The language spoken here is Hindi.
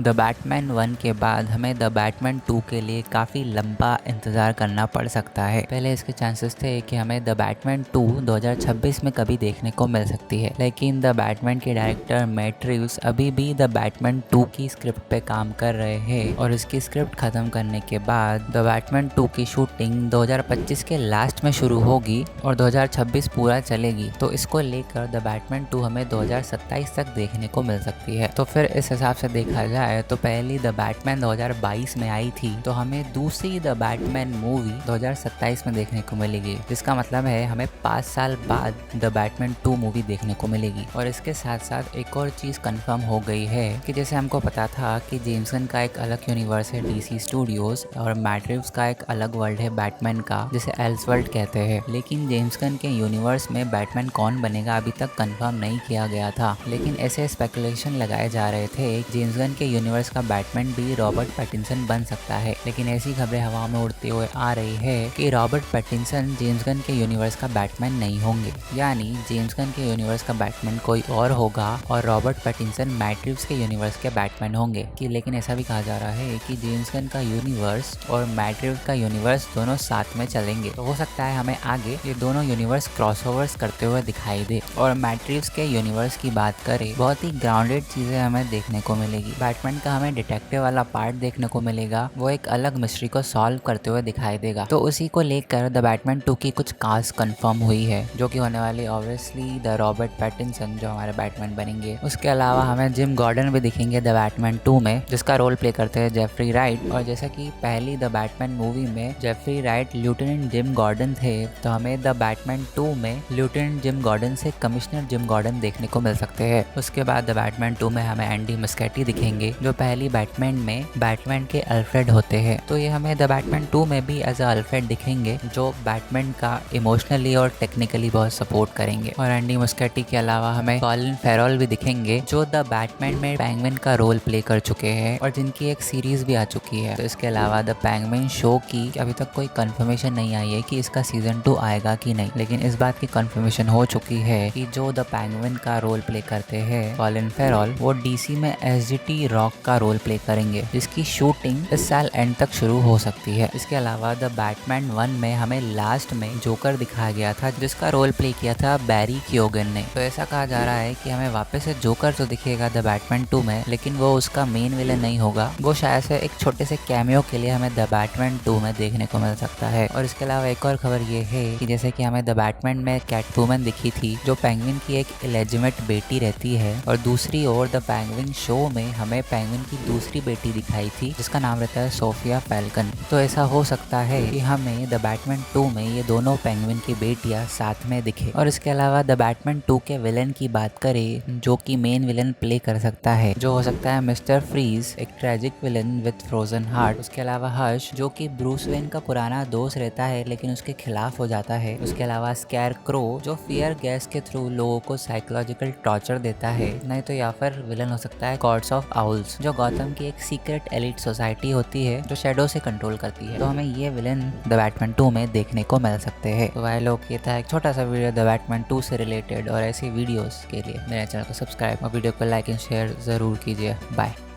द बैटमैन 1 के बाद हमें द बैटमैन 2 के लिए काफ़ी लंबा इंतज़ार करना पड़ सकता है। पहले इसके चांसेस थे कि हमें द बैटमैन 2 2026 में कभी देखने को मिल सकती है, लेकिन द बैटमैन के डायरेक्टर मैट रिव्स अभी भी द बैटमैन 2 की स्क्रिप्ट पे काम कर रहे हैं और इसकी स्क्रिप्ट ख़त्म करने के बाद द बैटमैन 2 की शूटिंग 2025 के लास्ट में शुरू होगी और 2026 पूरा चलेगी। तो इसको लेकर द बैटमैन 2 हमें 2027 तक देखने को मिल सकती है। तो फिर इस हिसाब से देखा जाए तो पहली द बैटमैन 2022 में आई थी, तो हमें दूसरी द बैटमैन मूवी 2027 में देखने को मिलेगी, जिसका मतलब है हमें 5 साल बाद द बैटमैन 2 मूवी देखने को मिलेगी। और इसके साथ साथ एक और चीज़ कंफर्म हो गई है कि जैसे हमको पता था कि जेम्स गन का एक अलग यूनिवर्स है डीसी स्टूडियोज और मैट रिव्स का एक अलग वर्ल्ड है बैटमैन का, जिसे एल्सवर्ल्ड कहते हैं, लेकिन जेम्स गन के यूनिवर्स में बैटमैन कौन बनेगा अभी तक कंफर्म नहीं किया गया था। लेकिन ऐसे स्पेकुलेशन लगाए जा रहे थे जेम्स गन के यूनिवर्स का बैटमैन भी रॉबर्ट पैटिंसन बन सकता है, लेकिन ऐसी खबरें हवा में उड़ते हुए आ रही है कि रॉबर्ट पैटिंसन जेम्स गन के यूनिवर्स का बैटमैन नहीं होंगे, यानी जेम्स गन के यूनिवर्स का बैटमैन कोई और होगा और रॉबर्ट पैटिंसन मैट रिव्स के यूनिवर्स के बैटमैन होंगे। कि लेकिन ऐसा भी कहा जा रहा है कि जेम्स गन का यूनिवर्स और मैट रिव्स का यूनिवर्स दोनों साथ में चलेंगे, तो हो सकता है हमें आगे ये दोनों यूनिवर्स क्रॉसओवर्स करते हुए दिखाई दे। और मैट रिव्स के यूनिवर्स की बात करें, बहुत ही ग्राउंडेड चीजें हमें देखने को मिलेगी। बैटमैन का हमें डिटेक्टिव वाला पार्ट देखने को मिलेगा, वो एक अलग मिस्ट्री को सॉल्व करते हुए दिखाई देगा। तो उसी को लेकर द बैटमैन 2 की कुछ कास्ट कंफर्म हुई है, जो कि होने वाली ऑब्वियसली द रॉबर्ट पैटिंसन जो हमारे बैटमैन बनेंगे। उसके अलावा हमें जिम गॉर्डन भी दिखेंगे द बैटमैन 2 में, जिसका रोल प्ले करते हैं जेफरी राइट। और जैसा कि पहली द बैटमैन मूवी में Jeffrey Wright lieutenant Jim Gordon थे, तो हमें द बैटमैन 2 में लेफ्टिनेंट जिम गॉर्डन से कमिश्नर जिम गॉर्डन देखने को मिल सकते हैं। उसके बाद द बैटमैन 2 में हमें एंडी मस्कैटी दिखेंगे, जो पहली बैटमैन में बैटमैन के अल्फ्रेड होते हैं। तो ये हमें द बैटमैन 2 में भी एज अ अल्फ्रेड दिखेंगे, जो बैटमैन का इमोशनली और टेक्निकली बहुत सपोर्ट करेंगे। और एंडी मस्कैटी के अलावा हमें कॉलिन फेरल भी दिखेंगे, जो द बैटमैन में पेंगुइन का रोल प्ले कर चुके हैं और जिनकी एक सीरीज भी आ चुकी है। तो इसके अलावा द पेंगुइन शो की अभी तक कोई कंफर्मेशन नहीं आई है कि इसका सीजन 2 आएगा कि नहीं, लेकिन इस बात की कंफर्मेशन हो चुकी है कि जो द पेंगुइन का रोल प्ले करते हैं कॉलिन फेरल, वो डीसी में एसजीटी रॉक का रोल प्ले करेंगे, जिसकी शूटिंग इस साल एंड तक शुरू हो सकती है। इसके अलावा द बैटमैन 1 में हमें लास्ट में जोकर दिखाया गया था, जिसका रोल प्ले किया था बैरी कियोगन ने। तो ऐसा कहा जा रहा है कि हमें वापस से जोकर तो दिखेगा द बैटमैन 2 में, लेकिन वो उसका मेन विलन नहीं होगा, वो शायद से एक छोटे से कैमियो के लिए हमें द बैटमैन 2 में देखने को मिल सकता है। और इसके अलावा एक और खबर ये है कि जैसे कि हमें द बैटमैन में कैटवुमन दिखी थी, जो पेंगुइन की एक इलेजिमेट बेटी रहती है, और दूसरी ओर द पेंगुइन शो में हमें पेंगुइन की दूसरी बेटी दिखाई थी, जिसका नाम रहता है सोफिया फैल्कन। तो ऐसा हो सकता है कि हमें द बैटमैन 2 में ये दोनों पेंगुइन की बेटियां साथ में दिखे। और इसके अलावा द बैटमैन 2 के विलन की बात करें, जो कि मेन विलन प्ले कर सकता है, जो हो सकता है मिस्टर फ्रीज, एक tragic villain with frozen heart. उसके अलावा हर्ष, जो कि ब्रूस वेन का पुराना दोस्त रहता है लेकिन उसके खिलाफ हो जाता है। उसके अलावा स्कैर क्रो, जो फियर गैस के थ्रू लोगों को साइकोलॉजिकल टॉर्चर देता है। नहीं तो या फिर विलन हो सकता है कॉर्ड्स ऑफ आउल्स, जो गौतम की एक सीक्रेट एलिट सोसाइटी होती है, जो शैडो से कंट्रोल करती है। तो हमें ये विलन द बैटमैन 2 में देखने को मिल सकते हैं। तो भाई लोग, ये था एक छोटा सा वीडियो द बैटमैन 2 से रिलेटेड, और ऐसी वीडियोस के लिए मेरे चैनल को सब्सक्राइब और वीडियो को लाइक एंड शेयर जरूर कीजिए। बाय।